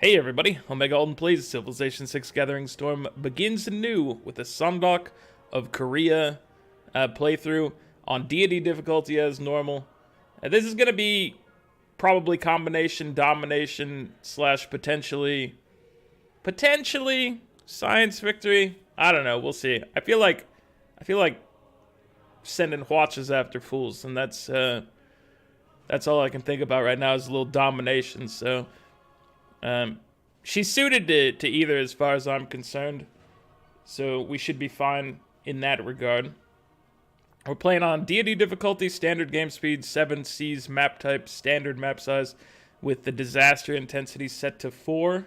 Hey everybody, Omega Alden plays Civilization 6 Gathering Storm begins anew with the Seondeok of Korea playthrough on deity difficulty as normal. This is going to be probably combination domination slash potentially science victory. I don't know, we'll see. I feel like sending watches after fools, and that's all I can think about right now is a little domination. So she's suited to either as far as I'm concerned, so we should be fine in that regard. We're playing on deity difficulty, standard game speed, 7 Cs map type, standard map size, with the disaster intensity set to 4.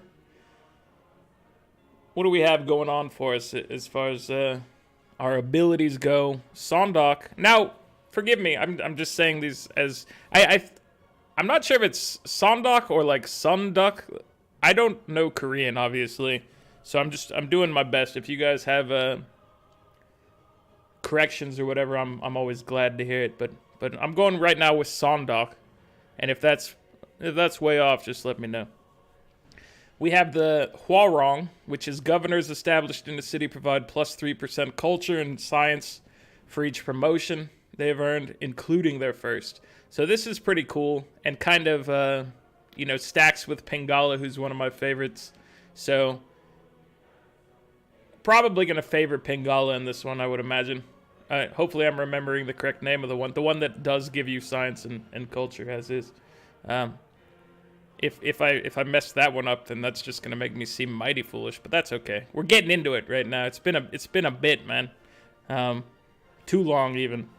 What do we have going on for us as far as our abilities go? Seondeok. Now, forgive me, I'm just saying these as I'm not sure if it's Seondeok or like Seondeok. I don't know Korean, obviously, so I'm doing my best. If you guys have corrections or whatever, I'm always glad to hear it. But I'm going right now with Seondeok, and if that's way off, just let me know. We have the Hwarong, which is governors established in the city provide plus 3% culture and science for each promotion they've earned, including their first. So this is pretty cool and kind of stacks with Pingala, who's one of my favorites. So probably going to favor Pingala in this one, I would imagine. Hopefully I'm remembering the correct name of the one that does give you science and culture as is. If I mess that one up, then that's just going to make me seem mighty foolish, but that's okay. We're getting into it right now. It's been a bit, man. Too long even.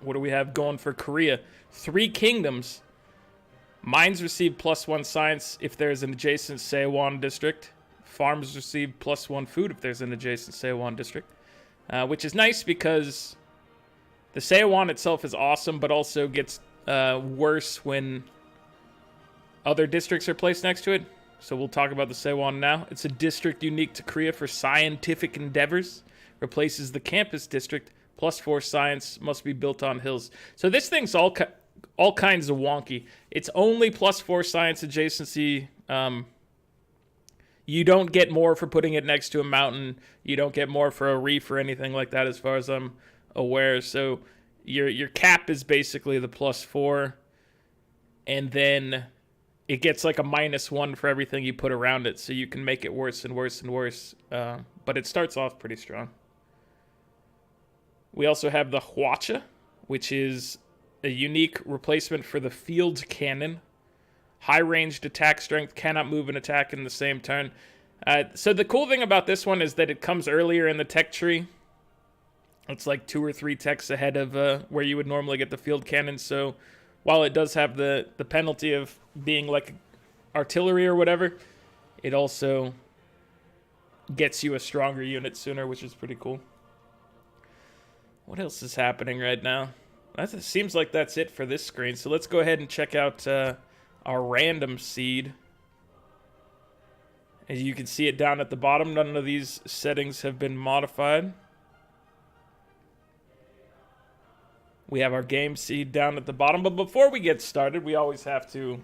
What do we have going for Korea? 3 kingdoms. Mines receive +1 science if there's an adjacent Seowon district. Farms receive +1 food if there's an adjacent Seowon district. Which is nice because the Seowon itself is awesome, but also gets worse when other districts are placed next to it. So we'll talk about the Seowon now. It's a district unique to Korea for scientific endeavors. Replaces the campus district. +4 science must be built on hills. So this thing's all kinds of wonky. It's only +4 science adjacency. You don't get more for putting it next to a mountain. You don't get more for a reef or anything like that, as far as I'm aware. So your cap is basically the +4, and then it gets like a -1 for everything you put around it. So you can make it worse and worse and worse. But it starts off pretty strong. We also have the Hwacha, which is a unique replacement for the field cannon. High-ranged attack strength, cannot move and attack in the same turn. So the cool thing about this one is that it comes earlier in the tech tree. It's like 2 or 3 techs ahead of where you would normally get the field cannon. So while it does have the penalty of being like artillery or whatever, it also gets you a stronger unit sooner, which is pretty cool. What else is happening right now? It seems like that's it for this screen. So let's go ahead and check out our random seed. As you can see it down at the bottom, none of these settings have been modified. We have our game seed down at the bottom, but before we get started, we always have to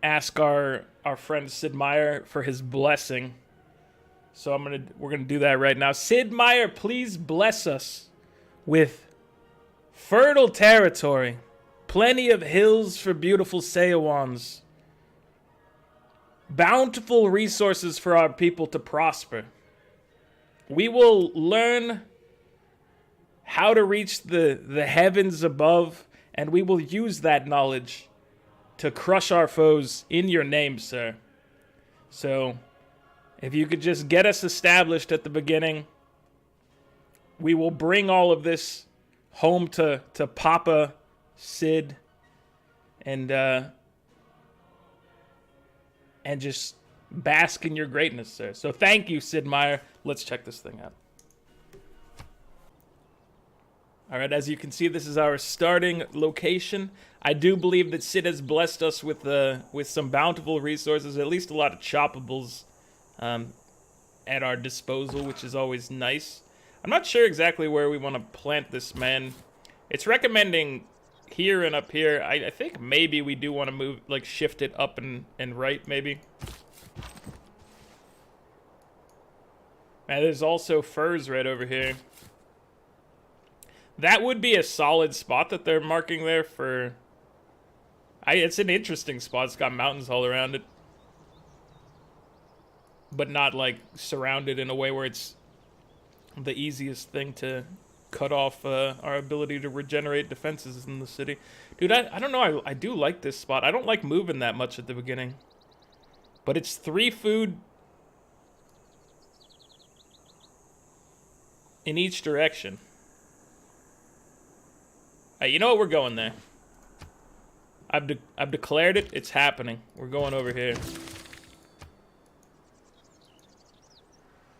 ask our friend Sid Meier for his blessing. So we're gonna do that right now. Sid Meier, please bless us with fertile territory, plenty of hills for beautiful Seowons, bountiful resources for our people to prosper. We will learn how to reach the heavens above, and we will use that knowledge to crush our foes in your name, sir. So if you could just get us established at the beginning, we will bring all of this home to Papa Sid and just bask in your greatness, sir. So thank you, Sid Meier. Let's check this thing out. All right, as you can see, this is our starting location. I do believe that Sid has blessed us with some bountiful resources, at least a lot of choppables at our disposal, which is always nice. I'm not sure exactly where we want to plant this, man. It's recommending here and up here. I think maybe we do want to move, like, shift it up and right, maybe. And there's also furs right over here. That would be a solid spot that they're marking there for... it's an interesting spot. It's got mountains all around it. But not, like, surrounded in a way where it's the easiest thing to cut off our ability to regenerate defenses in the city. Dude, I don't know. I do like this spot. I don't like moving that much at the beginning. But it's 3 food in each direction. You know what? We're going there. I've declared it. It's happening. We're going over here.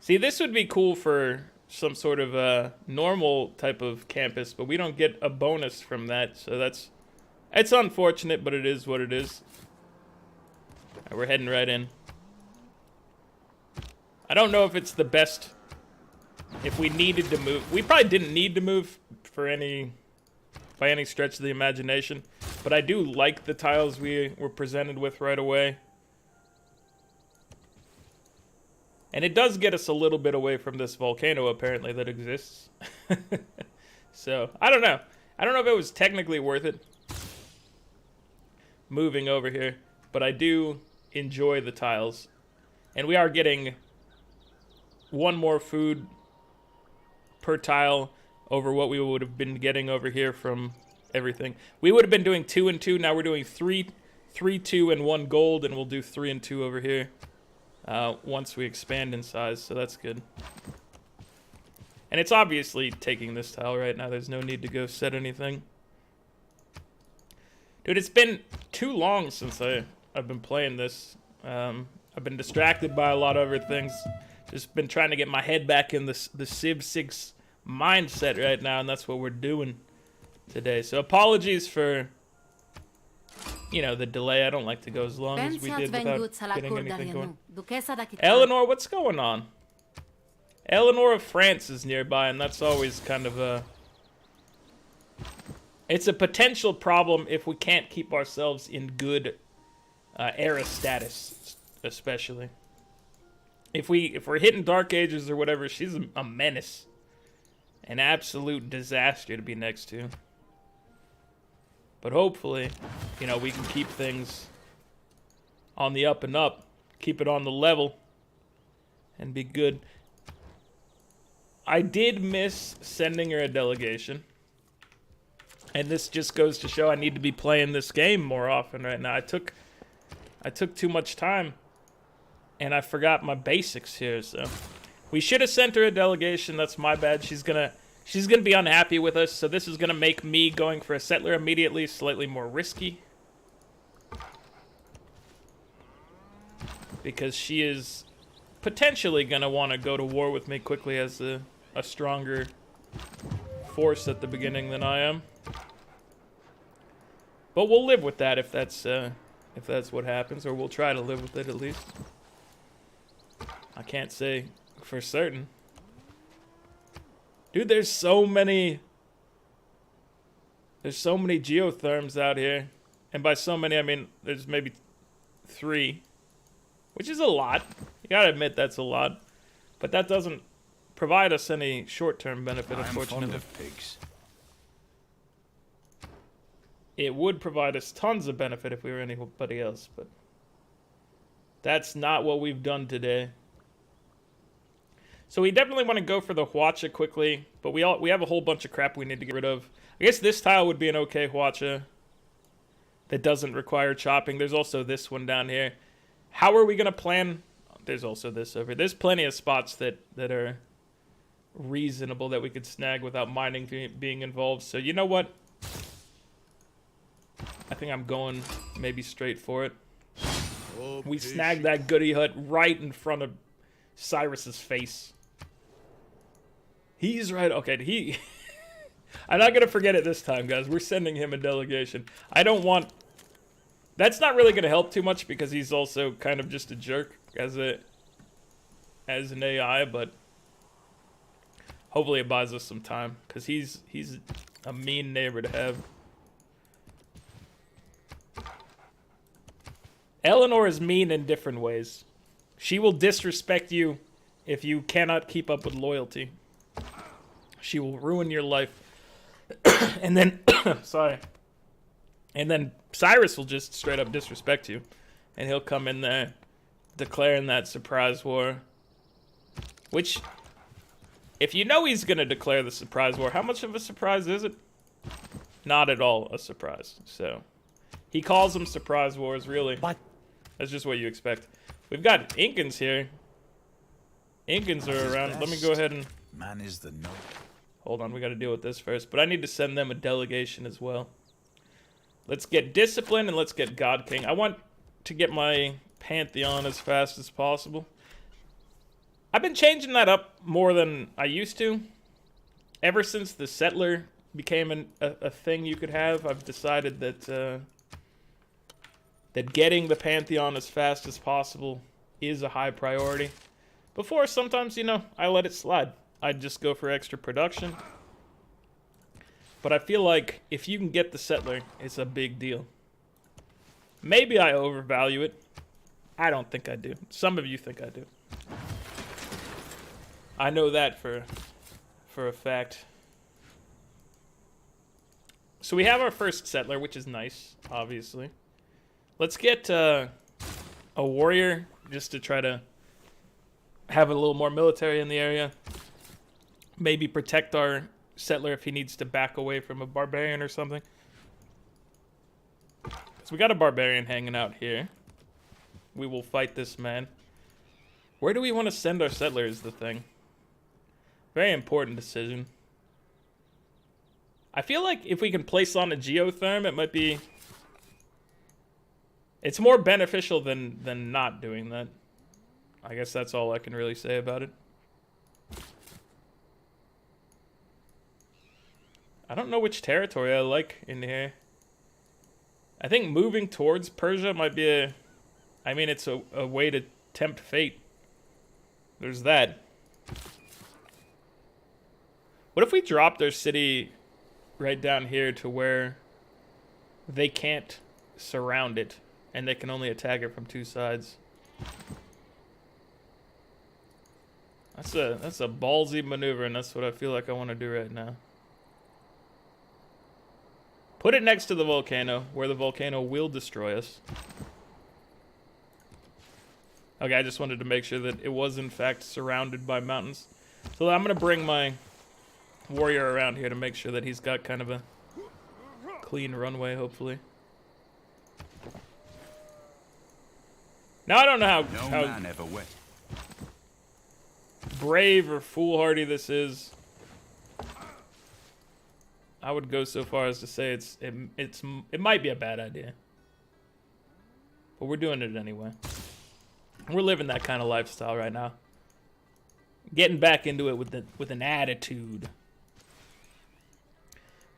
See, this would be cool for some sort of normal type of campus, but we don't get a bonus from that, so it's unfortunate, but it is what it is. All right, we're heading right in. I don't know if it's the best. If we needed to move, we probably didn't need to move by any stretch of the imagination, but I do like the tiles we were presented with right away. And it does get us a little bit away from this volcano, apparently, that exists. So, I don't know. I don't know if it was technically worth it moving over here, but I do enjoy the tiles. And we are getting 1 more food per tile over what we would have been getting over here from everything. We would have been doing 2 and 2. Now we're doing 3, 2, and 1 gold, and we'll do 3 and 2 over here once we expand in size, so that's good. And it's obviously taking this tile right now. There's no need to go set anything. Dude, it's been too long since I've been playing this. I've been distracted by a lot of other things. Just been trying to get my head back in the Civ 6 mindset right now, and that's what we're doing today. So apologies for, you know, the delay. I don't like to go as long as we did without getting anything going. Eleanor, what's going on? Eleanor of France is nearby, and that's always kind of a... It's a potential problem if we can't keep ourselves in good era status, especially. If we're hitting Dark Ages or whatever, she's a menace. An absolute disaster to be next to. But hopefully, you know, we can keep things on the up and up. Keep it on the level. And be good. I did miss sending her a delegation. And this just goes to show I need to be playing this game more often right now. I took too much time. And I forgot my basics here, so... We should have sent her a delegation. That's my bad. She's gonna be unhappy with us, so this is gonna make me going for a settler immediately slightly more risky. Because she is potentially gonna want to go to war with me quickly as a stronger force at the beginning than I am. But we'll live with that if that's what happens, or we'll try to live with it at least. I can't say for certain. Dude, there's so many geotherms out here. And by so many, I mean there's maybe 3. Which is a lot. You gotta admit that's a lot. But that doesn't provide us any short-term benefit, unfortunately. I'm fond of pigs. It would provide us tons of benefit if we were anybody else, but that's not what we've done today. So we definitely want to go for the Hwacha quickly, but we have a whole bunch of crap we need to get rid of. I guess this tile would be an okay Hwacha that doesn't require chopping. There's also this one down here. How are we going to plan? There's also this over here. There's plenty of spots that are reasonable that we could snag without mining being involved. So you know what? I think I'm going maybe straight for it. Oh, we snagged that goody hut right in front of Cyrus's face. He's right. Okay, I'm not gonna forget it this time, guys. We're sending him a delegation. I don't want... That's not really gonna help too much because he's also kind of just a jerk as an AI, but hopefully it buys us some time because he's a mean neighbor to have. Eleanor is mean in different ways. She will disrespect you if you cannot keep up with loyalty. She will ruin your life. And then, sorry. And then Cyrus will just straight up disrespect you. And he'll come in there declaring that surprise war. Which, if you know he's going to declare the surprise war, how much of a surprise is it? Not at all a surprise. So, he calls them surprise wars, really. But that's just what you expect. We've got Incans here. Incans are around. Let me go ahead and... Man is the no. Hold on, we got to deal with this first. But I need to send them a delegation as well. Let's get Discipline and let's get God King. I want to get my Pantheon as fast as possible. I've been changing that up more than I used to. Ever since the Settler became a thing you could have, I've decided that that getting the Pantheon as fast as possible is a high priority. Before, sometimes, you know, I let it slide. I'd just go for extra production. But I feel like if you can get the Settler, it's a big deal. Maybe I overvalue it. I don't think I do. Some of you think I do. I know that for a fact. So we have our first Settler, which is nice, obviously. Let's get a warrior just to try to have a little more military in the area. Maybe protect our Settler if he needs to back away from a barbarian or something. So we got a barbarian hanging out here. We will fight this man. Where do we want to send our Settler is the thing. Very important decision. I feel like if we can place on a geotherm, it might be... It's more beneficial than not doing that. I guess that's all I can really say about it. I don't know which territory I like in here. I think moving towards Persia might be a... I mean, it's a way to tempt fate. There's that. What if we dropped our city right down here to where they can't surround it and they can only attack it from two sides? That's a ballsy maneuver, and that's what I feel like I want to do right now. Put it next to the volcano, where the volcano will destroy us. Okay, I just wanted to make sure that it was in fact surrounded by mountains. So I'm going to bring my warrior around here to make sure that he's got kind of a clean runway, hopefully. Now I don't know how brave or foolhardy this is. I would go so far as to say it might be a bad idea. But we're doing it anyway. We're living that kind of lifestyle right now. Getting back into it with an attitude.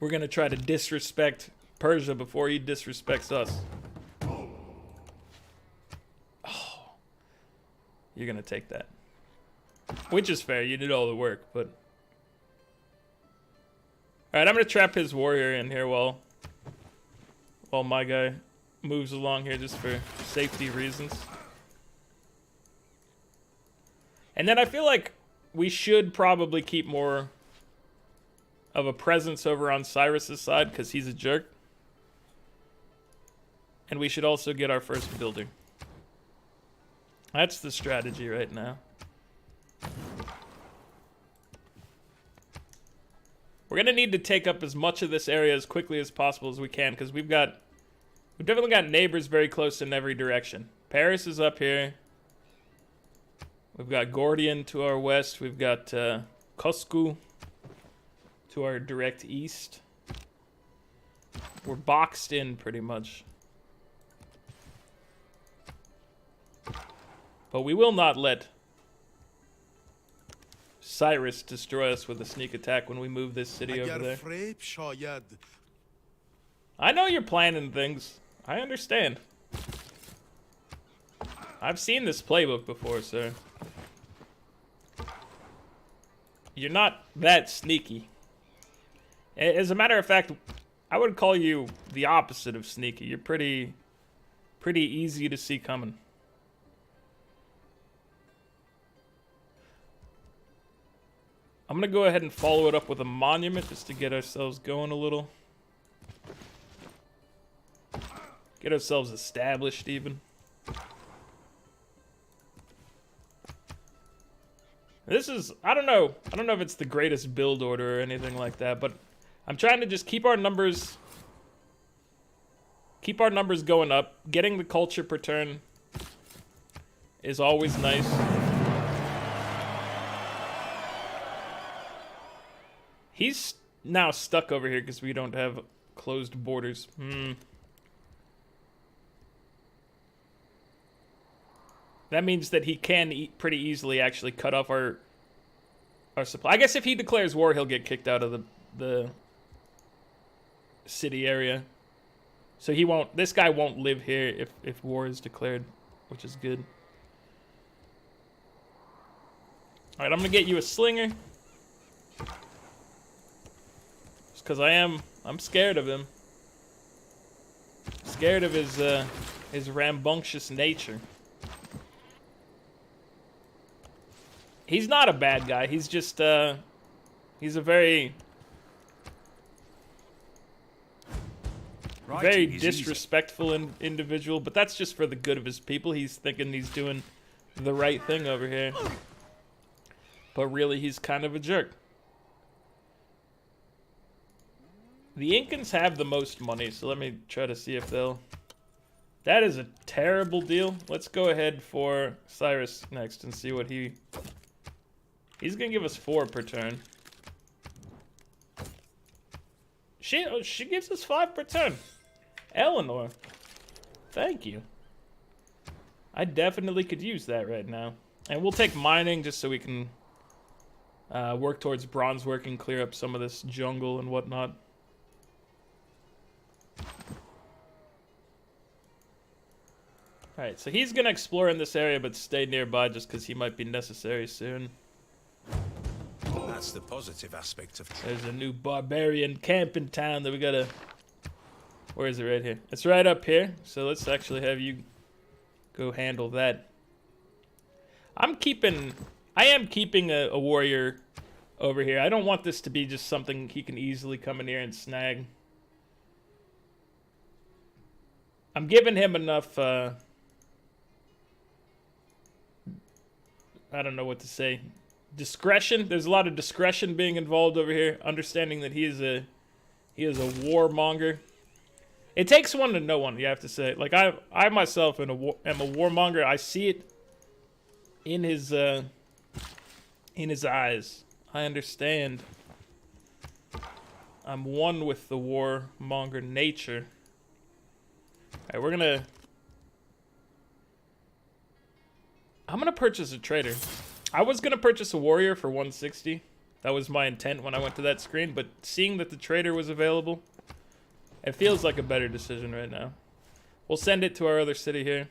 We're gonna try to disrespect Persia before he disrespects us. Oh, you're gonna take that. Which is fair, you did all the work, but... Alright, I'm gonna trap his warrior in here while my guy moves along here just for safety reasons. And then I feel like we should probably keep more of a presence over on Cyrus's side because he's a jerk. And we should also get our first building. That's the strategy right now. We're gonna need to take up as much of this area as quickly as possible as we can because we've definitely got neighbors very close in every direction. Paris is up here. We've got Gordian to our west. We've got Coscu to our direct east. We're boxed in pretty much. But we will not let Cyrus destroy us with a sneak attack when we move this city over there. I know you're planning things. I understand. I've seen this playbook before, sir. You're not that sneaky. As a matter of fact, I would call you the opposite of sneaky. You're pretty pretty easy to see coming. I'm gonna go ahead and follow it up with a monument just to get ourselves going a little. Get ourselves established even. This is, I don't know if it's the greatest build order or anything like that, but I'm trying to just keep our numbers going up. Getting the culture per turn is always nice. He's now stuck over here because we don't have closed borders. That means that he can pretty easily actually cut off our supply. I guess if he declares war, he'll get kicked out of the city area. So he won't. This guy won't live here if war is declared, which is good. All right, I'm gonna get you a slinger. Just because I'm scared of him. Scared of his rambunctious nature. He's not a bad guy. He's just he's a very disrespectful individual, but that's just for the good of his people. He's thinking he's doing the right thing over here. But really, he's kind of a jerk. The Incans have the most money, so let me try to see if they'll... That is a terrible deal. Let's go ahead for Cyrus next and see what he... He's gonna give us 4 per turn. She gives us 5 per turn. Eleanor, thank you. I definitely could use that right now. And we'll take mining just so we can work towards bronze work and clear up some of this jungle and whatnot. Alright, so he's gonna explore in this area but stay nearby just because he might be necessary soon. That's the positive aspect of... There's a new barbarian camp in town that we gotta... Where is it? Right here. It's right up here. So let's actually have you go handle that. I am keeping a warrior over here. I don't want this to be just something he can easily come in here and snag. I'm giving him enough, I don't know what to say. Discretion. There's a lot of discretion being involved over here. Understanding that he is a warmonger. It takes one to know one, you have to say. Like I myself am a warmonger. I see it in his eyes. I understand. I'm one with the warmonger nature. All right, I'm gonna purchase a trader. I was gonna purchase a warrior for 160. That was my intent when I went to that screen, but seeing that the trader was available, it feels like a better decision right now. We'll send it to our other city here.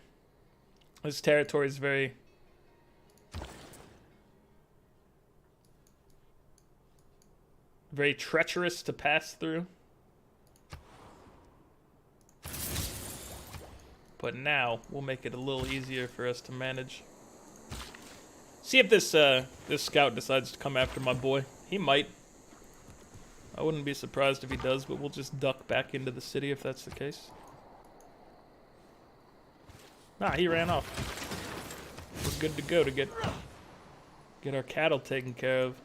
This territory is very treacherous to pass through. But now we'll make it a little easier for us to manage. See if this scout decides to come after my boy. He might. I wouldn't be surprised if he does, but we'll just duck back into the city if that's the case. Nah, he ran off. We're good to go to get our cattle taken care of.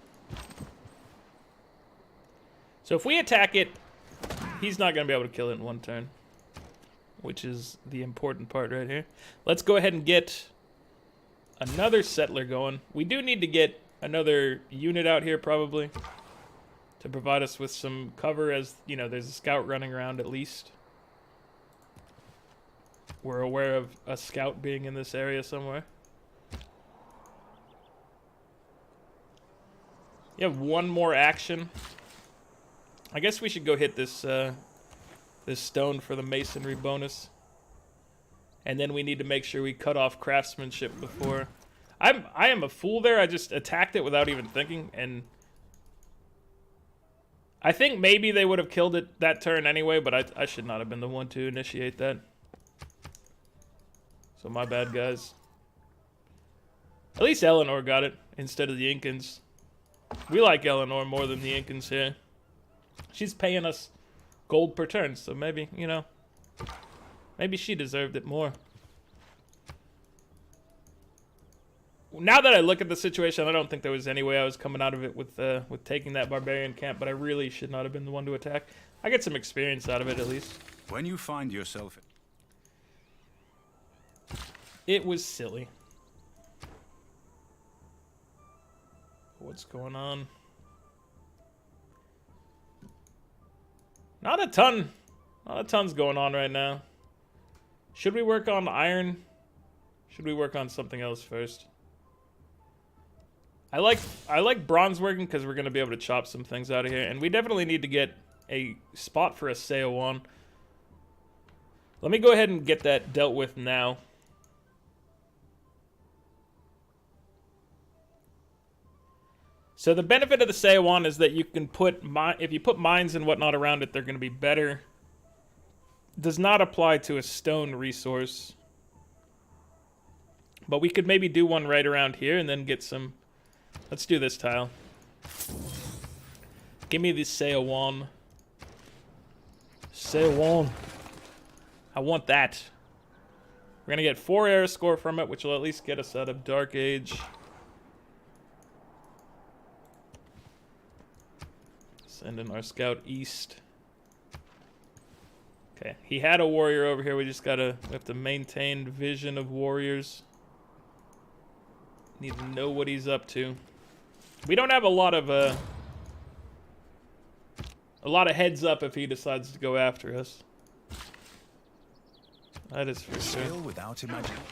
So if we attack it, he's not going to be able to kill it in one turn, which is the important part right here. Let's go ahead and get another settler going. We do need to get another unit out here probably to provide us with some cover, as you know, there's a scout running around at least. We're aware of a scout being in this area somewhere. You have one more action. I guess we should go hit this this stone for the masonry bonus. And then we need to make sure we cut off craftsmanship before. I am a fool there. I just attacked it without even thinking, and I think maybe they would have killed it that turn anyway, but I should not have been the one to initiate that. So my bad, guys. At least Eleanor got it instead of the Incans. We like Eleanor more than the Incans here. She's paying us gold per turn, so maybe, you know, maybe she deserved it more. Now that I look at the situation, I don't think there was any way I was coming out of it with taking that barbarian camp, but I really should not have been the one to attack. I get some experience out of it, at least. When you find yourself... It was silly. What's going on? Not a ton. Not a ton's going on right now. Should we work on iron? Should we work on something else first? I like bronze working because we're going to be able to chop some things out of here. And we definitely need to get a spot for a Seowon. Let me go ahead and get that dealt with now. So the benefit of the Seowon is that you can put, if you put mines and whatnot around it, they're going to be better. Does not apply to a stone resource. But we could maybe do one right around here and then get some... Let's do this tile. Give me the Seowon. Seowon. I want that. We're going to get 4 air score from it, which will at least get us out of Dark Age. Sending our scout east. Okay, he had a warrior over here. We have to maintain vision of warriors. Need to know what he's up to. We don't have a lot of heads up if he decides to go after us. That is for sure. Without imagining.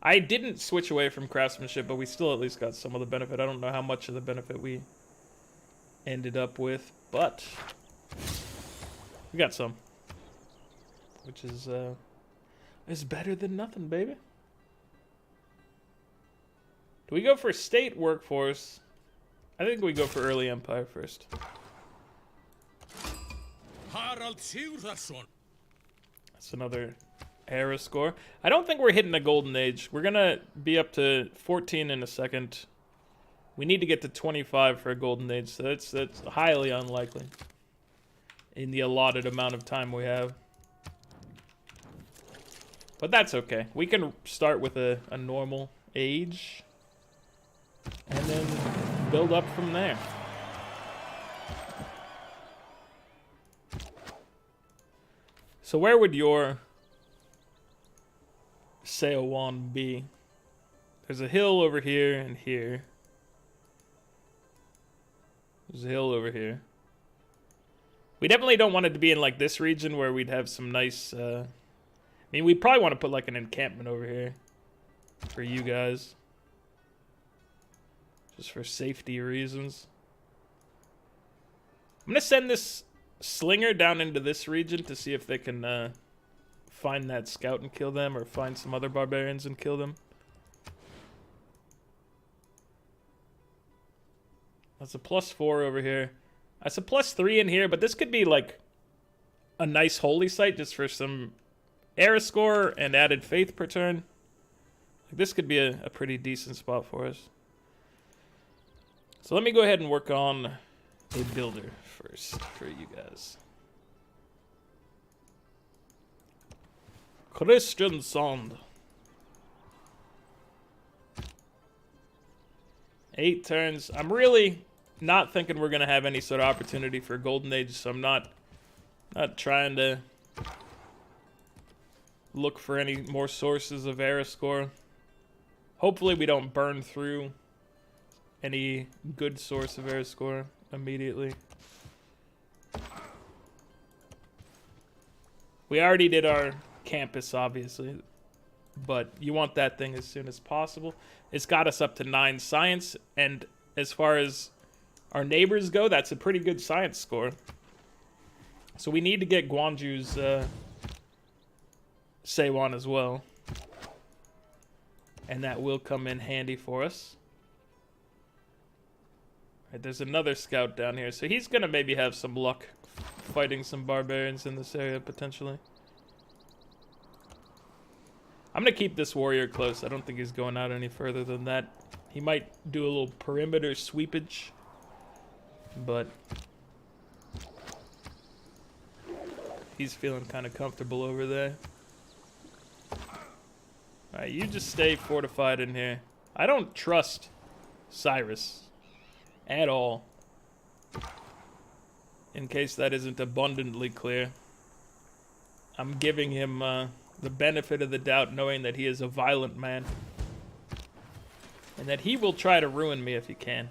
I didn't switch away from craftsmanship, but we still at least got some of the benefit. I don't know how much of the benefit we ended up with, but we got some, which is better than nothing, baby. Do we go for state workforce? I think we go for early empire first. That's another era score. I don't think we're hitting a golden age. We're gonna be up to 14 in a second. We need to get to 25 for a golden age, so that's highly unlikely in the allotted amount of time we have. But that's okay. We can start with a normal age and then build up from there. So where would your Seowon be? There's a hill over here and here. There's a hill over here. We definitely don't want it to be in like this region where we'd have some nice I mean, we probably want to put like an encampment over here for you guys, just for safety reasons. I'm gonna send this slinger down into this region to see if they can find that scout and kill them, or find some other barbarians and kill them. That's a +4 over here. That's a +3 in here, but this could be like a nice holy site just for some era score and added faith per turn. Like, this could be a pretty decent spot for us. So let me go ahead and work on a builder first for you guys. Christian Sand. 8 turns. I'm really not thinking we're going to have any sort of opportunity for Golden Age, so I'm not trying to look for any more sources of era score. Hopefully we don't burn through any good source of era score immediately. We already did our campus, obviously, but you want that thing as soon as possible. It's got us up to 9 science, and as far as our neighbors go, that's a pretty good science score. So we need to get Gwonju's Seowon as well, and that will come in handy for us. Right, there's another scout down here, so he's gonna maybe have some luck fighting some barbarians in this area potentially. I'm going to keep this warrior close. I don't think he's going out any further than that. He might do a little perimeter sweepage. But he's feeling kind of comfortable over there. Alright, you just stay fortified in here. I don't trust Cyrus at all. In case that isn't abundantly clear. I'm giving him the benefit of the doubt, knowing that he is a violent man. And that he will try to ruin me if he can.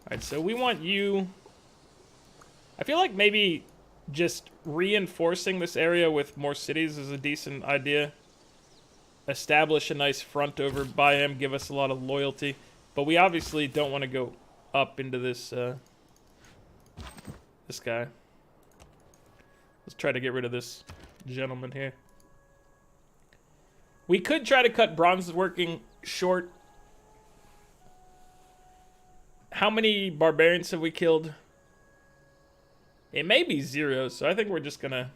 Alright, so we want you... I feel like maybe just reinforcing this area with more cities is a decent idea. Establish a nice front over by him, give us a lot of loyalty. But we obviously don't want to go up into this, this guy. Let's try to get rid of this gentleman here. We could try to cut bronze working short. How many barbarians have we killed? It may be 0, so I think we're just gonna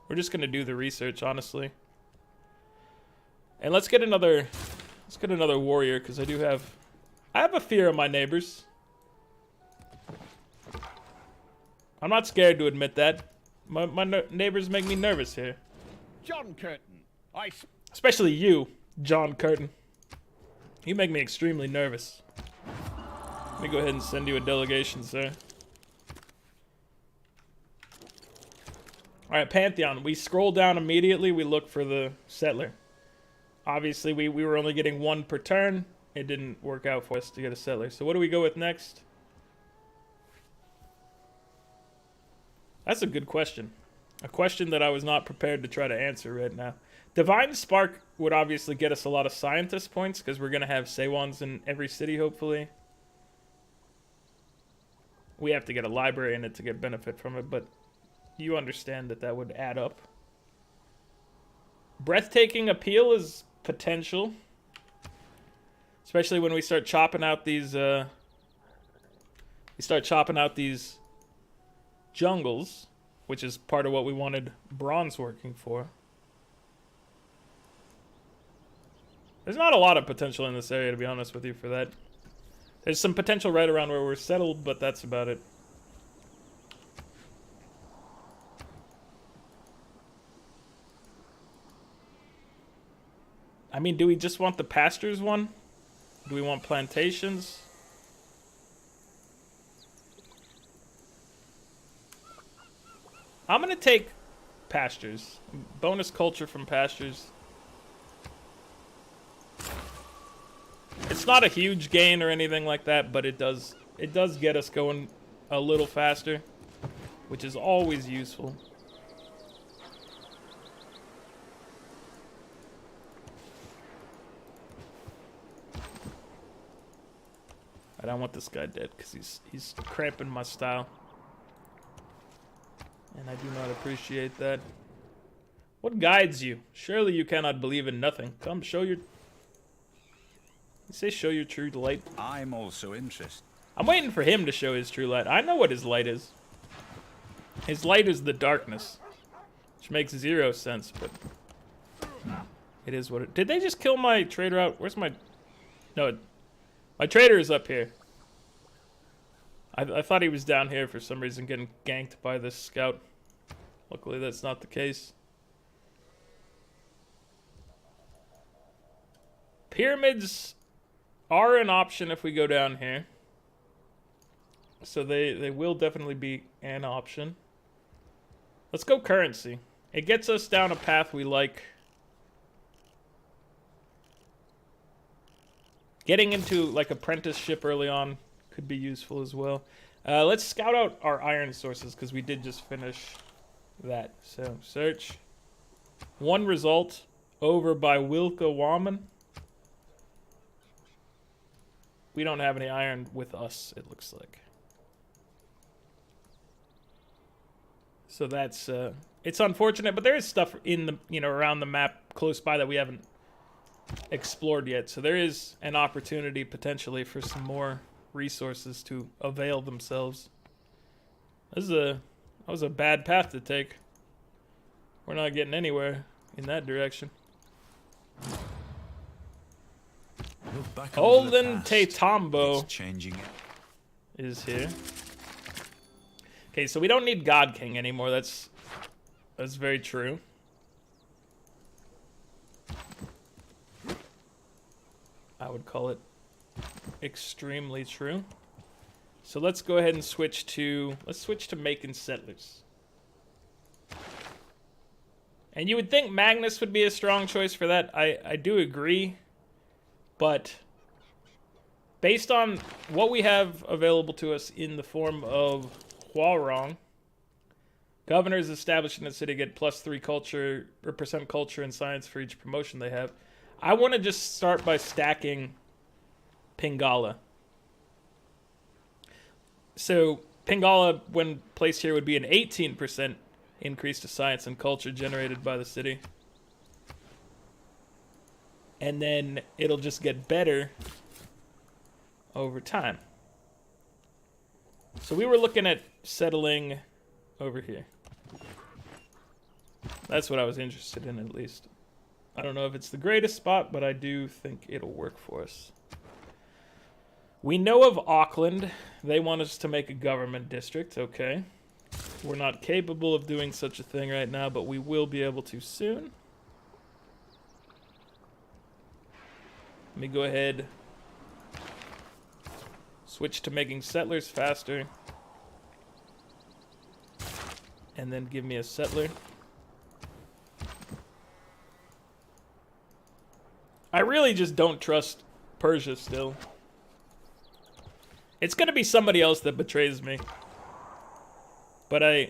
do the research, honestly. And let's get another warrior, because I have a fear of my neighbors. I'm not scared to admit that. My neighbors make me nervous here. John Curtin, Especially you, John Curtin. You make me extremely nervous. Let me go ahead and send you a delegation, sir. Alright, Pantheon. We scroll down immediately. We look for the settler. Obviously, we were only getting 1 per turn. It didn't work out for us to get a settler. So what do we go with next? That's a good question. A question that I was not prepared to try to answer right now. Divine Spark would obviously get us a lot of scientist points, because we're going to have Sewons in every city, hopefully. We have to get a library in it to get benefit from it, but you understand that that would add up. Breathtaking Appeal is potential. Especially when we start chopping out these, jungles, which is part of what we wanted bronze working for. There's not a lot of potential in this area, to be honest with you, for that. There's some potential right around where we're settled, but that's about it. I mean, do we just want the pastures one? Do we want plantations? I'm gonna take pastures. Bonus culture from pastures. It's not a huge gain or anything like that, but it does get us going a little faster, which is always useful. I don't want this guy dead because he's cramping my style. And I do not appreciate that. What guides you? Surely you cannot believe in nothing. Come, show your... You say show your true light? I'm also interested. I'm waiting for him to show his true light. I know what his light is. His light is the darkness. Which makes 0 sense, but... It is what it... Did they just kill my trader out? Where's my... No, my trader is up here. I thought he was down here for some reason, getting ganked by this scout. Luckily, that's not the case. Pyramids are an option if we go down here. So they will definitely be an option. Let's go currency. It gets us down a path we like. Getting into like apprenticeship early on could be useful as well. Let's scout out our iron sources because we did just finish that. So search. 1 result over by Wilka Waman. We don't have any iron with us, it looks like. So that's it's unfortunate, but there is stuff in the around the map close by that we haven't explored yet. So there is an opportunity potentially for some more resources to avail themselves. That was a bad path to take. We're not getting anywhere in that direction. Look back over the Alden past. Teitombo It's changing it. is here. Okay, so we don't need God King anymore. That's very true. I would call it extremely true. So let's go ahead and switch to making settlers. And you would think Magnus would be a strong choice for that. I do agree. But based on what we have available to us in the form of Hwarong, governors established in the city get +3 culture or percent culture and science for each promotion they have. I want to just start by stacking Pingala. So Pingala, when placed here, would be an 18% increase to science and culture generated by the city. And then it'll just get better over time. So we were looking at settling over here. That's what I was interested in, at least. I don't know if it's the greatest spot, but I do think it'll work for us. We know of Auckland. They want us to make a government district. Okay. We're not capable of doing such a thing right now, but we will be able to soon. Let me go ahead. Switch to making settlers faster. And then give me a settler. I really just don't trust Persia still. It's gonna be somebody else that betrays me. But I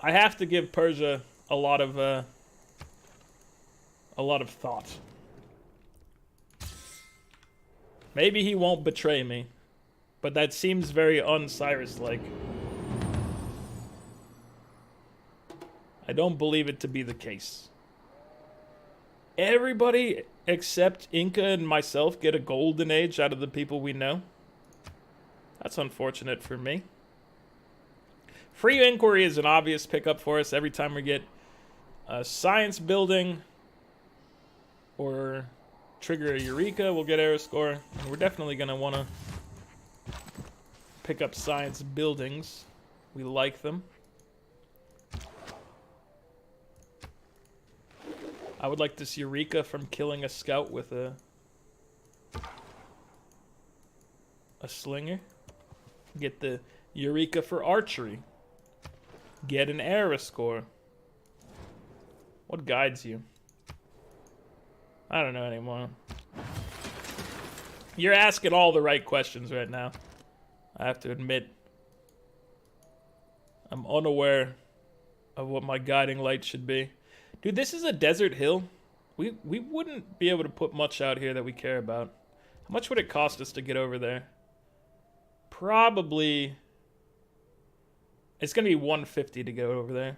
have to give Persia a lot of thought. Maybe he won't betray me, but that seems very un-Cyrus-like. I don't believe it to be the case. Everybody except Inca and myself get a golden age out of the people we know. That's unfortunate for me. Free inquiry is an obvious pickup for us every time we get a science building or trigger a Eureka, we'll get error score. And we're definitely going to want to pick up science buildings. We like them. I would like this Eureka from killing a scout with a slinger. Get the Eureka for archery. Get an error score. What guides you? I don't know anymore. You're asking all the right questions right now. I have to admit. I'm unaware of what my guiding light should be. Dude, this is a desert hill. We wouldn't be able to put much out here that we care about. How much would it cost us to get over there? Probably... It's going to be 150 to go over there.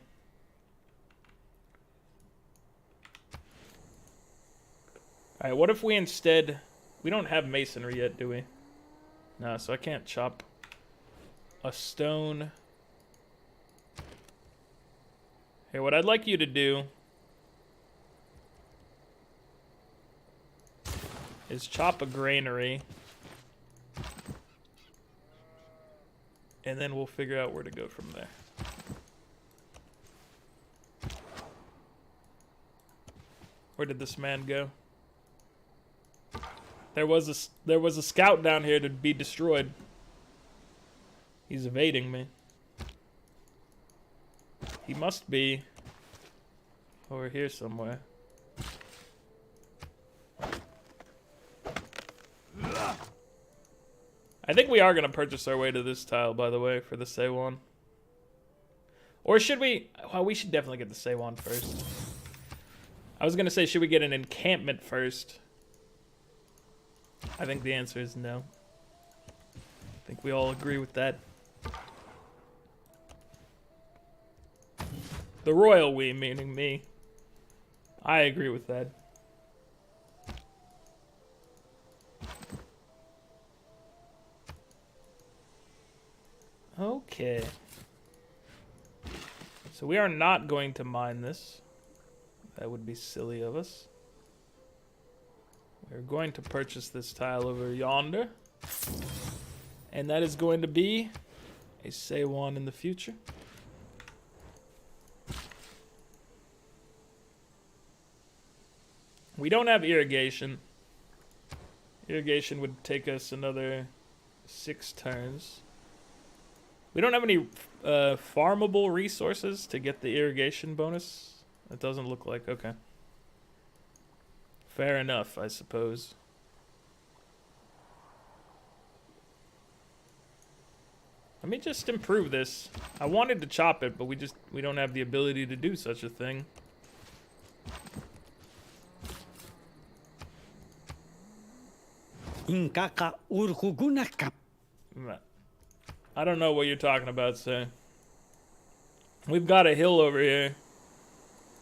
Alright, what if we instead... We don't have masonry yet, do we? No, so I can't chop a stone. Here, what I'd like you to do is chop a granary. And then we'll figure out where to go from there. Where did this man go? There was a scout down here to be destroyed. He's evading me. He must be over here somewhere. I think we are going to purchase our way to this tile, by the way, for the Seiwon. Or should we... Well, we should definitely get the Seiwon first. I was going to say, should we get an encampment first? I think the answer is no. I think we all agree with that. The royal we, meaning me. I agree with that. Okay. So we are not going to mine this. That would be silly of us. We're going to purchase this tile over yonder. And that is going to be a Seiwon in the future. We don't have irrigation. Irrigation would take us another 6 turns. We don't have any farmable resources to get the irrigation bonus. It doesn't look like. Okay. Fair enough, I suppose. Let me just improve this. I wanted to chop it, but we don't have the ability to do such a thing. I don't know what you're talking about, sir. We've got a hill over here.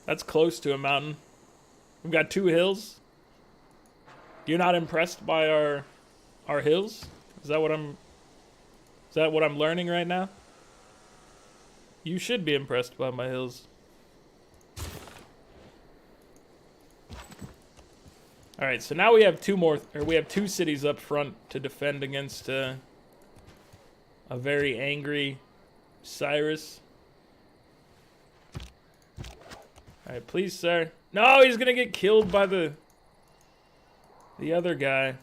That's close to a mountain. We've got 2 hills. You're not impressed by our hills? Is that what I'm learning right now? You should be impressed by my hills. All right, so now we have 2 cities up front to defend against a very angry Cyrus. All right, please, sir. No, he's gonna get killed by the other guy.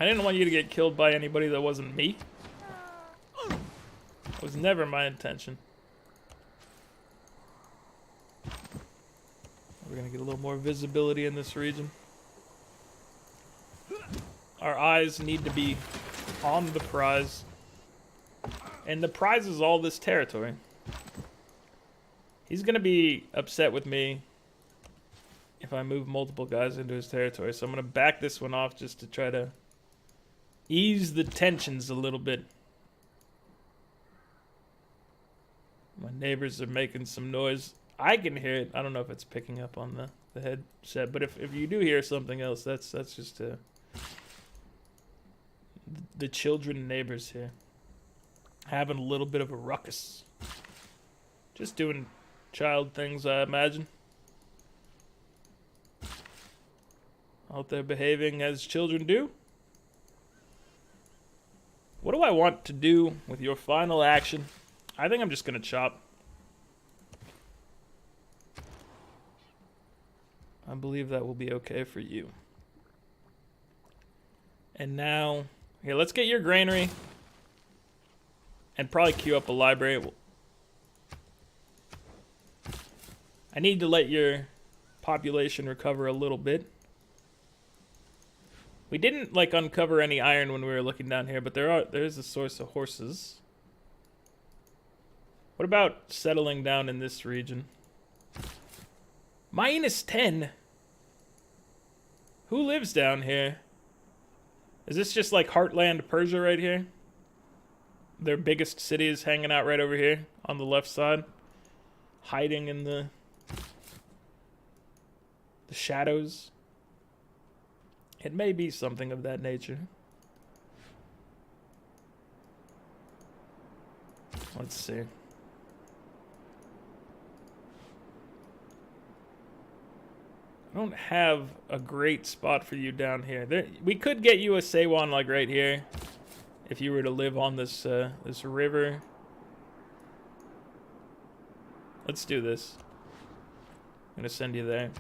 I didn't want you to get killed by anybody that wasn't me. It was never my intention. We're gonna get a little more visibility in this region. Our eyes need to be on the prize. And the prize is all this territory. He's gonna be upset with me if I move multiple guys into his territory. So I'm gonna back this one off just to try to ease the tensions a little bit. My neighbors are making some noise. I can hear it. I don't know if it's picking up on the headset, but if you do hear something else, that's just the children neighbors here having a little bit of a ruckus. Just doing child things, I imagine. I hope they're behaving as children do. What do I want to do with your final action? I think I'm just gonna chop. I believe that will be okay for you. And now, here, let's get your granary. And probably queue up a library. I need to let your population recover a little bit. We didn't, like, uncover any iron when we were looking down here, but there is a source of horses. What about settling down in this region? -10? Who lives down here? Is this just like Heartland Persia right here? Their biggest city is hanging out right over here on the left side. Hiding in the shadows. It may be something of that nature. Let's see. I don't have a great spot for you down here. We could get you a Seiwon like right here, if you were to live on this this river. Let's do this. I'm gonna send you there.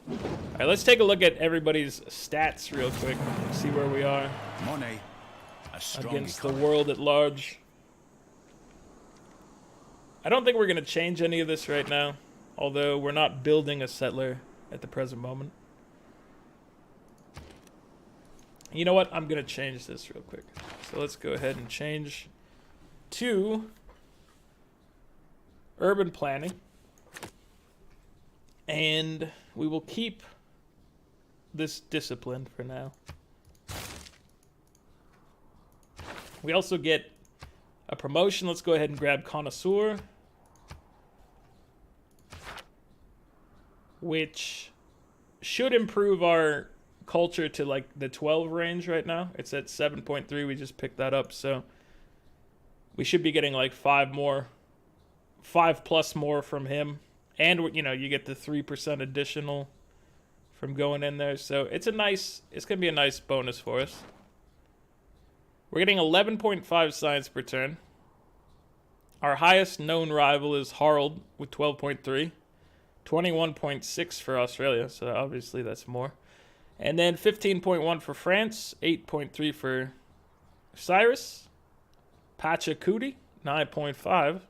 All right, let's take a look at everybody's stats real quick. See where we are Monet, a strong against economy. the world at large. I don't think we're gonna change any of this right now. Although we're not building a settler at the present moment. You know what? I'm going to change this real quick. So let's go ahead and change to urban planning. And we will keep this discipline for now. We also get a promotion. Let's go ahead and grab Connoisseur, which should improve our culture to like the 12 range right now. It's at 7.3. We just picked that up, so we should be getting like 5 more 5+ more from him. And, you know, you get the 3% additional from going in there. So it's going to be a nice bonus for us. We're getting 11.5 science per turn. Our highest known rival is Harald with 12.3. 21.6 for Australia, so obviously that's more. And then 15.1 for France, 8.3 for Cyrus, Pachacuti, 9.5.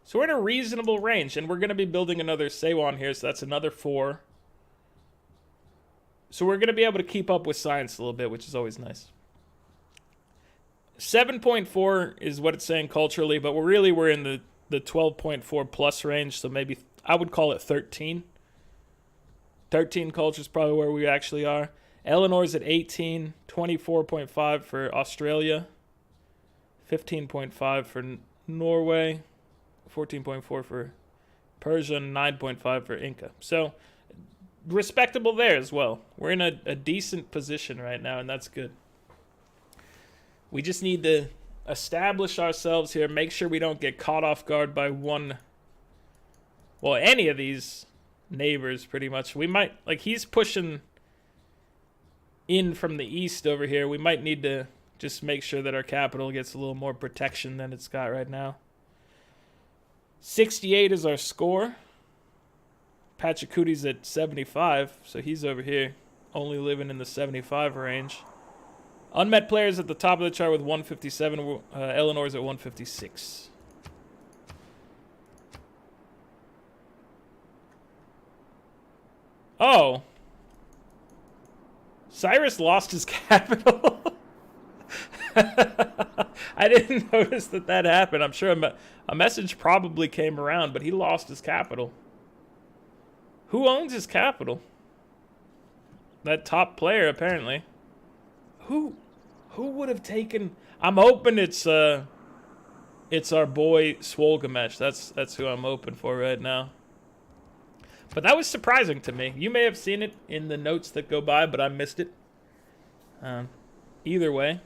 So we're in a reasonable range, and we're going to be building another Sewon here, so that's another 4. So we're going to be able to keep up with science a little bit, which is always nice. 7.4 is what it's saying culturally, but we're in the 12.4 plus range, so maybe I would call it 13. 13 culture is probably where we actually are. Eleanor's at 18, 24.5 for Australia, 15.5 for Norway, 14.4 for Persia, 9.5 for Inca. So respectable there as well. We're in a decent position right now, and that's good. We just need to establish ourselves here, make sure we don't get caught off guard by any of these neighbors, pretty much. We might, like, he's pushing in from the east over here. We might need to just make sure that our capital gets a little more protection than it's got right now. 68 is our score. Pachacuti's at 75, so he's over here, only living in the 75 range. Unmet players at the top of the chart with 157. Eleanor's at 156. Oh. Cyrus lost his capital. I didn't notice that happened. I'm sure a message probably came around, but he lost his capital. Who owns his capital? That top player, apparently. Who would have taken... I'm hoping it's our boy Swolgamesh. That's who I'm hoping for right now. But that was surprising to me. You may have seen it in the notes that go by, but I missed it. Either way,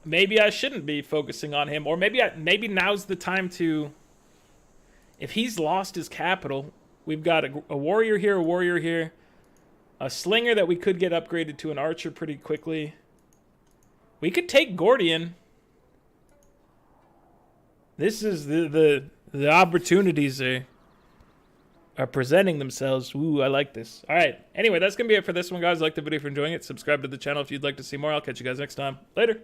maybe I shouldn't be focusing on him, or maybe now's the time to... If he's lost his capital, we've got a warrior here, a slinger that we could get upgraded to an archer pretty quickly. We could take Gordian. This is the opportunities are presenting themselves. Ooh, I like this. All right. Anyway, that's going to be it for this one, guys. Like the video if you're enjoying it. Subscribe to the channel if you'd like to see more. I'll catch you guys next time. Later.